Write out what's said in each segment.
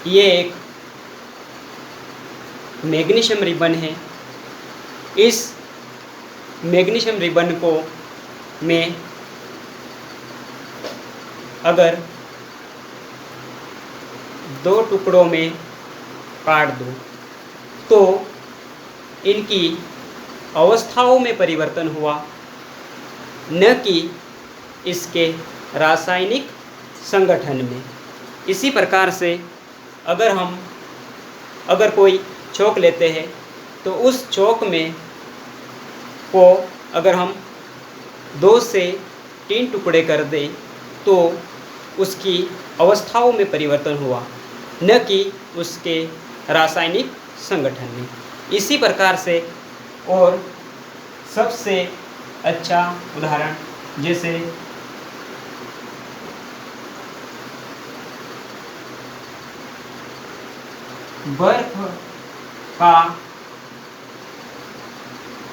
ये एक magnesium ribbon है। इस मैग्नीशियम रिबन को मैं अगर 2 टुकड़ों में काट दूं तो इनकी अवस्थाओं में परिवर्तन हुआ, न कि इसके रासायनिक संगठन में। इसी प्रकार से अगर कोई चौक लेते हैं तो उस चौक में को अगर हम 2 से 3 टुकड़े कर दें तो उसकी अवस्थाओं में परिवर्तन हुआ, न कि उसके रासायनिक संगठन में। इसी प्रकार से और सबसे अच्छा उदाहरण जैसे बर्फ का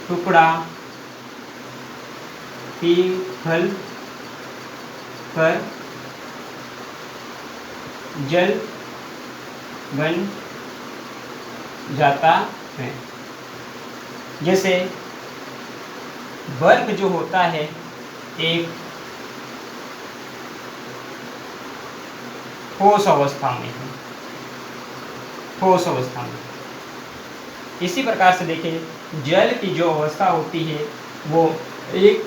टुकड़ा पिघल कर जल बन जाता है। जैसे बर्फ जो होता है एक ठोस अवस्था में है, ठोस अवस्था में। इसी प्रकार से देखें जल की जो अवस्था होती है वो एक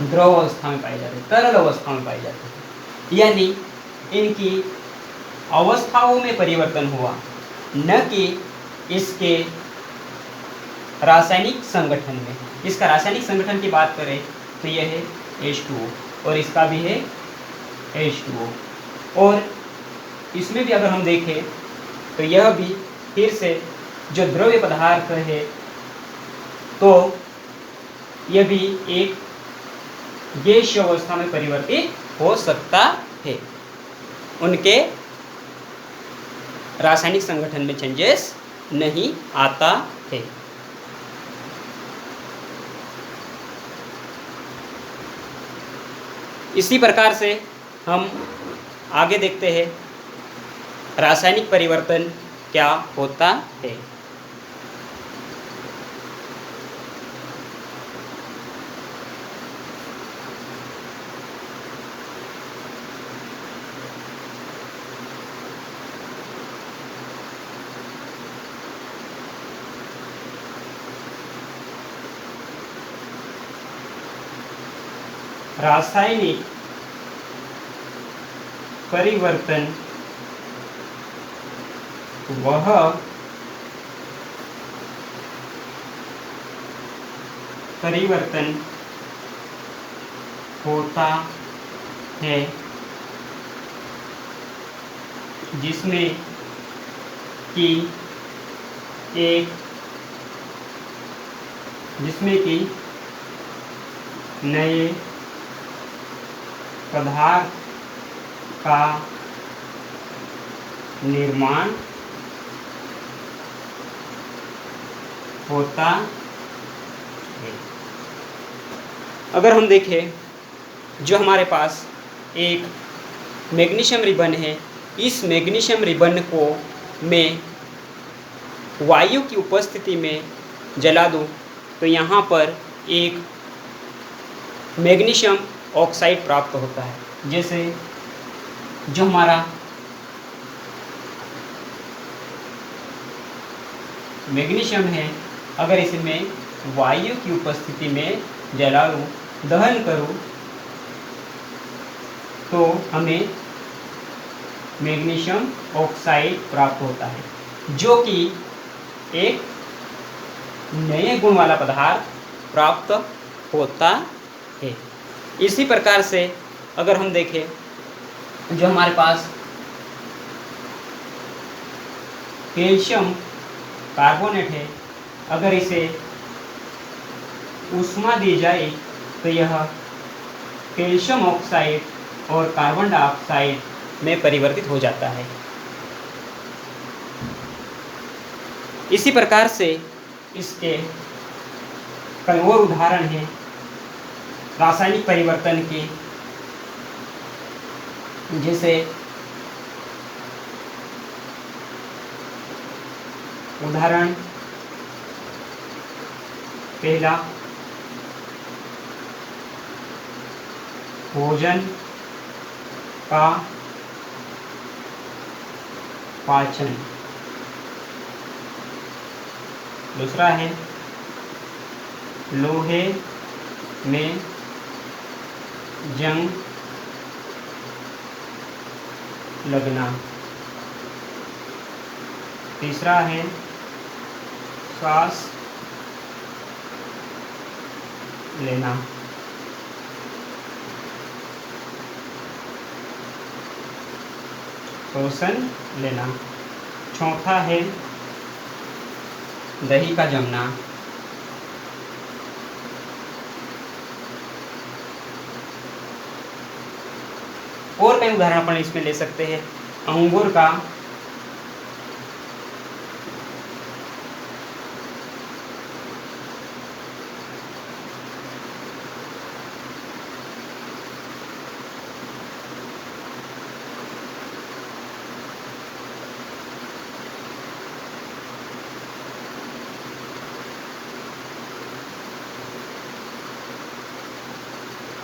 द्रव अवस्था में पाई जाती है, तरल अवस्था में पाई जाती है। यानी इनकी अवस्थाओं में परिवर्तन हुआ, न कि इसके रासायनिक संगठन में। इसका रासायनिक संगठन की बात करें तो यह है H2O और इसका भी है H2O। और इसमें भी अगर हम देखें तो यह भी फिर से जो द्रव्य पदार्थ है तो यह भी एक गैसीय अवस्था में परिवर्तित हो सकता है। उनके रासायनिक संगठन में चेंजेस नहीं आता है। इसी प्रकार से हम आगे देखते हैं रासायनिक परिवर्तन क्या होता है। रासायनिक परिवर्तन वह परिवर्तन होता है जिसमें कि नए पदार्थ का निर्माण होता है। अगर हम देखें जो हमारे पास एक मैग्नीशियम रिबन है, इस मैग्नीशियम रिबन को मैं वायु की उपस्थिति में जला दूं तो यहाँ पर एक मैग्नीशियम ऑक्साइड प्राप्त होता है। जैसे जो हमारा मैग्नीशियम है, अगर इसे मैं वायु की उपस्थिति में जला लूं, दहन करूं तो हमें मैग्नीशियम ऑक्साइड प्राप्त होता है, जो कि एक नए गुण वाला पदार्थ प्राप्त होता है। इसी प्रकार से अगर हम देखें जो हमारे पास कैल्शियम कार्बोनेट है, अगर इसे ऊष्मा दी जाए तो यह कैल्शियम ऑक्साइड और कार्बन डाइऑक्साइड में परिवर्तित हो जाता है। इसी प्रकार से इसके कई और उदाहरण हैं रासायनिक परिवर्तन के, जैसे उदाहरण पहला, भोजन का पाचन। दूसरा है लोहे में जंग लगना। तीसरा है सांस लेना। श्वसन लेना। चौथा है दही का जमना। और कई उदाहरण अपन इसमें ले सकते हैं। अंगूर का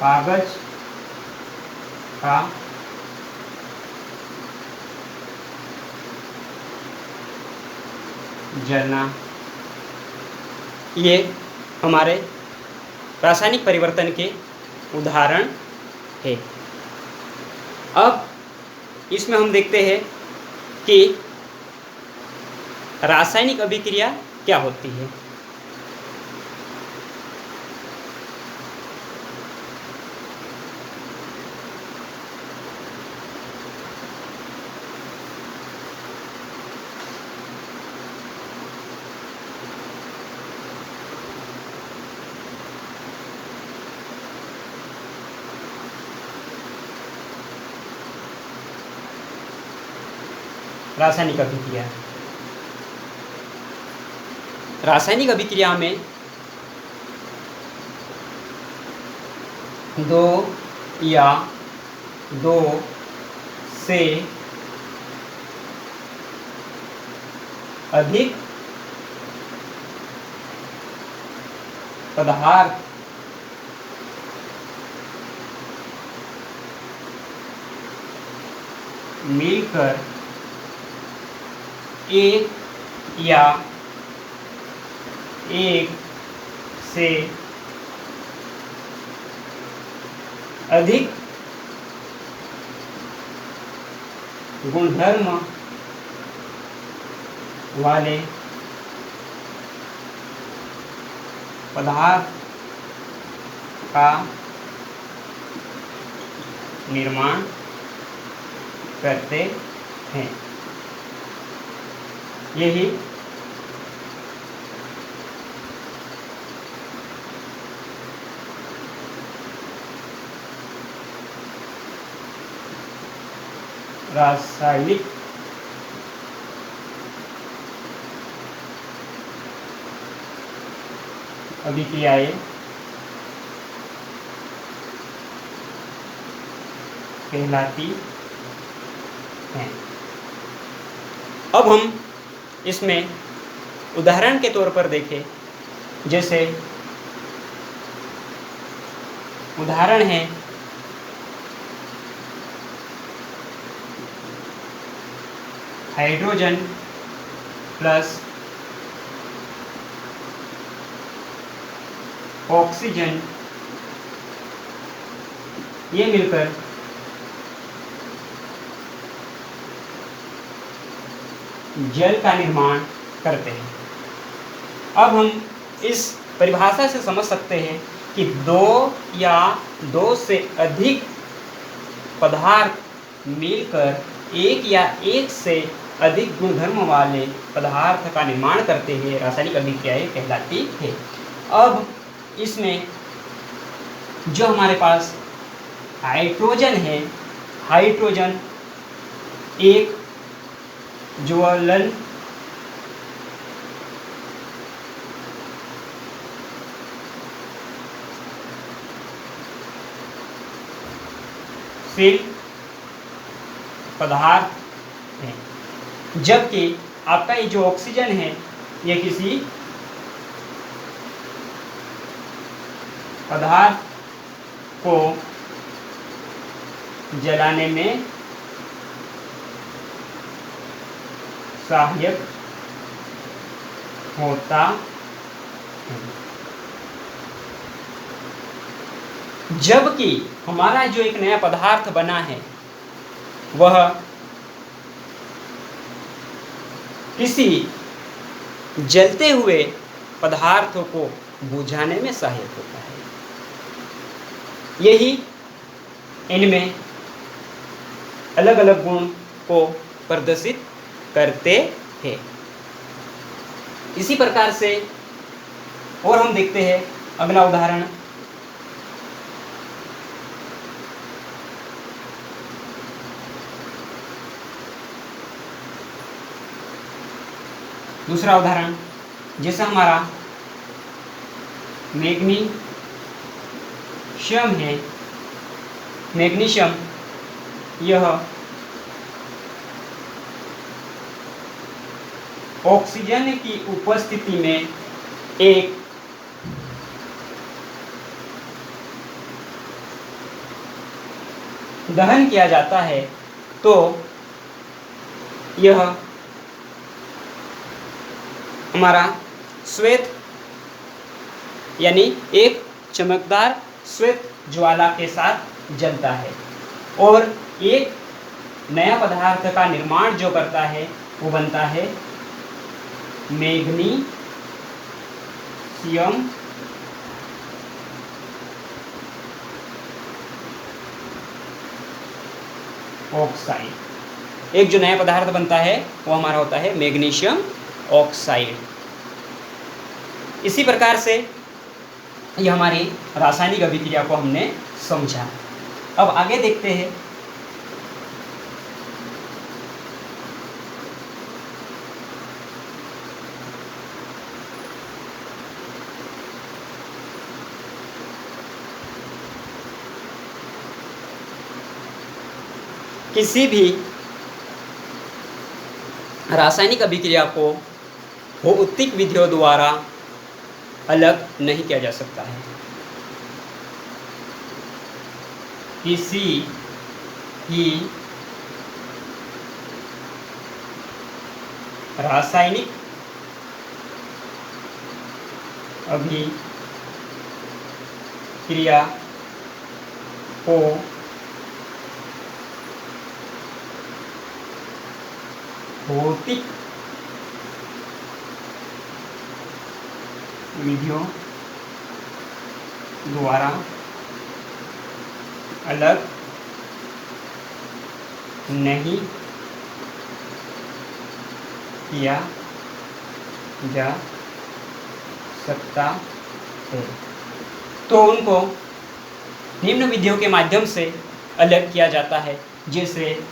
कागज का जलना। ये हमारे रासायनिक परिवर्तन के उदाहरण है। अब इसमें हम देखते हैं कि रासायनिक अभिक्रिया क्या होती है। रासायनिक अभिक्रिया, रासायनिक अभिक्रिया में दो या दो से अधिक पदार्थ मिलकर एक या एक से अधिक गुणधर्म वाले पदार्थ का निर्माण करते हैं। यही रासायनिक अभिक्रियाएं कहलाती हैं। अब हम इसमें उदाहरण के तौर पर देखें, जैसे उदाहरण है हाइड्रोजन प्लस ऑक्सीजन, ये मिलकर जल का निर्माण करते हैं। अब हम इस परिभाषा से समझ सकते हैं कि दो या दो से अधिक पदार्थ मिलकर एक या एक से अधिक गुणधर्म वाले पदार्थ का निर्माण करते हैं, रासायनिक अभिक्रियाएं कहलाती है। अब इसमें जो हमारे पास हाइड्रोजन है, हाइड्रोजन एक ज्वलन शील पदार्थ है, जबकि आपका ये जो ऑक्सीजन है ये किसी पदार्थ को जलाने में सहायक होता है, जबकि हमारा जो एक नया पदार्थ बना है वह किसी जलते हुए पदार्थों को बुझाने में सहायक होता है। यही इनमें अलग अलग गुण को प्रदर्शित करते हैं। इसी प्रकार से और हम देखते हैं अगला उदाहरण। दूसरा उदाहरण, जैसा हमारा मैग्नीशियम है। मैग्नीशियम यह ऑक्सीजन की उपस्थिति में एक दहन किया जाता है तो यह हमारा श्वेत यानी एक चमकदार श्वेत ज्वाला के साथ जलता है और एक नया पदार्थ का निर्माण जो करता है वो बनता है मैग्नीशियम ऑक्साइड। एक जो नया पदार्थ बनता है वो हमारा होता है मैग्नीशियम ऑक्साइड। इसी प्रकार से ये हमारी रासायनिक अभिक्रिया को हमने समझा। अब आगे देखते हैं किसी भी रासायनिक अभिक्रिया को भौतिक विधियों द्वारा अलग नहीं किया जा सकता है। किसी भी रासायनिक अभिक्रिया को भौतिक विधियों द्वारा अलग नहीं किया जा सकता है तो उनको निम्न विधियों के माध्यम से अलग किया जाता है, जैसे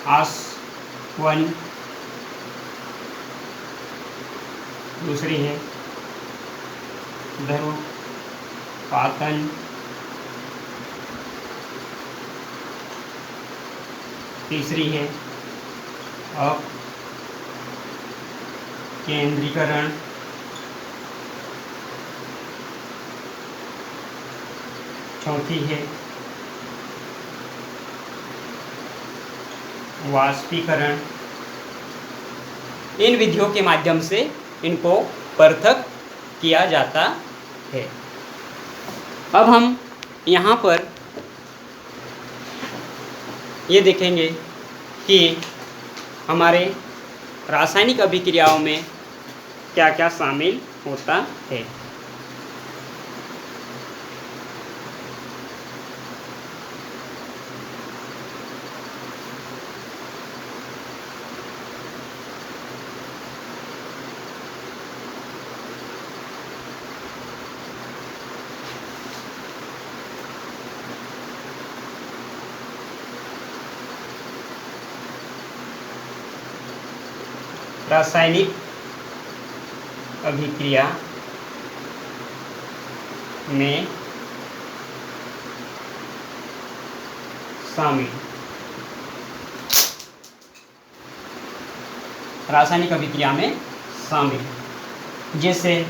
आसवन, दूसरी है ध्रुवपातन, तीसरी है अपकेंद्रीकरण, चौथी है वाष्पीकरण। इन विधियों के माध्यम से इनको पृथक किया जाता है। अब हम यहाँ पर ये देखेंगे कि हमारे रासायनिक अभिक्रियाओं में क्या क्या शामिल होता है। रासायनिक अभिक्रिया में शामिल रासायनिक अभिक्रिया में शामिल है। जैसे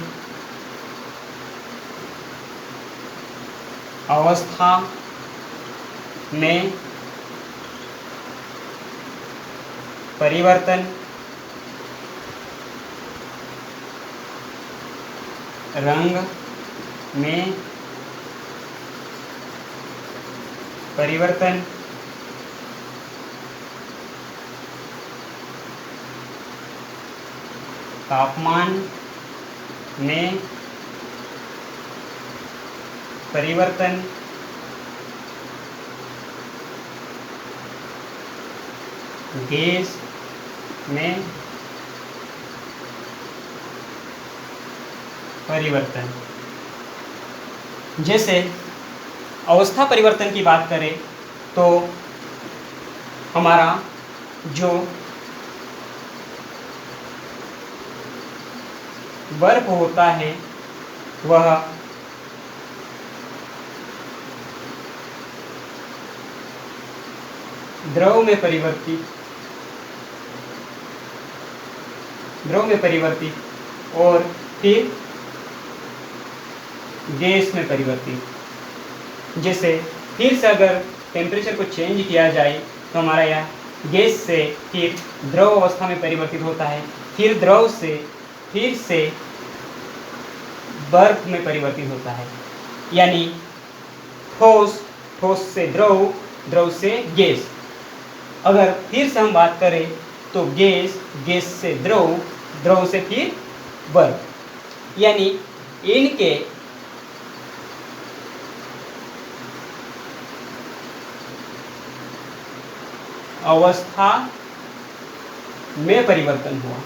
अवस्था में परिवर्तन, रंग में परिवर्तन, तापमान में परिवर्तन, गैस में परिवर्तन। जैसे अवस्था परिवर्तन की बात करें तो हमारा जो बर्फ होता है वह द्रव में परिवर्तित और फिर गैस में परिवर्तित। जैसे फिर से अगर टेम्परेचर को चेंज किया जाए तो हमारा यह गैस से फिर द्रव अवस्था में परिवर्तित होता है, फिर द्रव से फिर से बर्फ में परिवर्तित होता है, यानी ठोस, ठोस से द्रव, द्रव से गैस। अगर फिर से हम बात करें तो गैस, गैस से द्रव, द्रव से फिर बर्फ, यानी इनके अवस्था में परिवर्तन हुआ,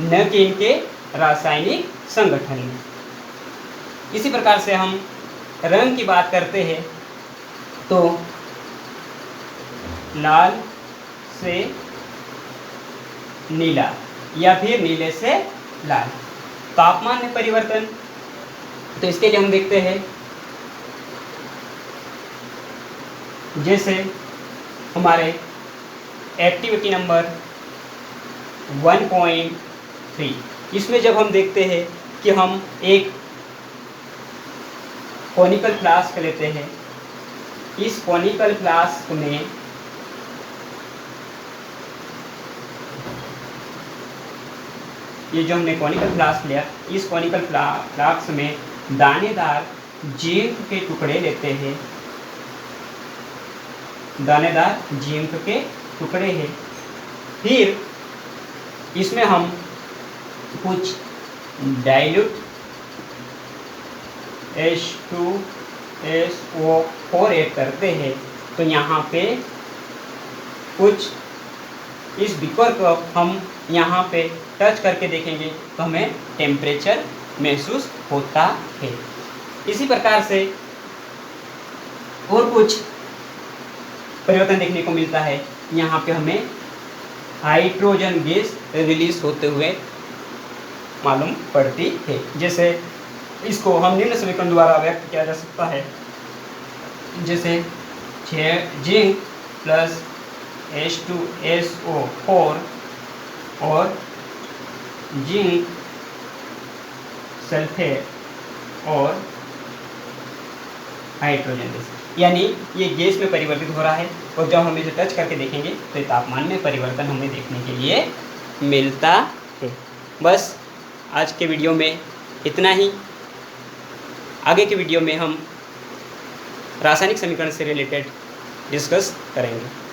न कि इनके रासायनिक संगठन में। इसी प्रकार से हम रंग की बात करते हैं तो लाल से नीला या फिर नीले से लाल। तापमान में परिवर्तन, तो इसके लिए हम देखते हैं जैसे हमारे एक्टिविटी नंबर 1.3, इसमें जब हम देखते हैं कि हम एक कॉनिकल फ्लास्क लेते हैं, इस कॉनिकल फ्लास्क में ये जो हमने कॉनिकल फ्लास्क लिया, इस कॉनिकल फ्लास्क में दानेदार जिंक के टुकड़े लेते हैं, दानेदार जिंक के टुकड़े हैं। फिर इसमें हम कुछ डाइल्यूट H2SO4 ऐड करते हैं, तो यहाँ पे कुछ इस बीकर को हम यहाँ पे टच करके देखेंगे तो हमें टेम्परेचर महसूस होता है। इसी प्रकार से और कुछ परिवर्तन देखने को मिलता है। यहाँ पे हमें हाइड्रोजन गैस रिलीज होते हुए मालूम पड़ती है। जैसे इसको हम निम्न समीकरण द्वारा व्यक्त किया जा सकता है, जैसे जिंक प्लस H2SO4 और जिंक सल्फेट और हाइड्रोजन गैस, यानी ये गैस में परिवर्तित हो रहा है। और जब हम इसे टच करके देखेंगे तो तापमान में परिवर्तन हमें देखने के लिए मिलता है। बस आज के वीडियो में इतना ही। आगे के वीडियो में हम रासायनिक समीकरण से रिलेटेड डिस्कस करेंगे।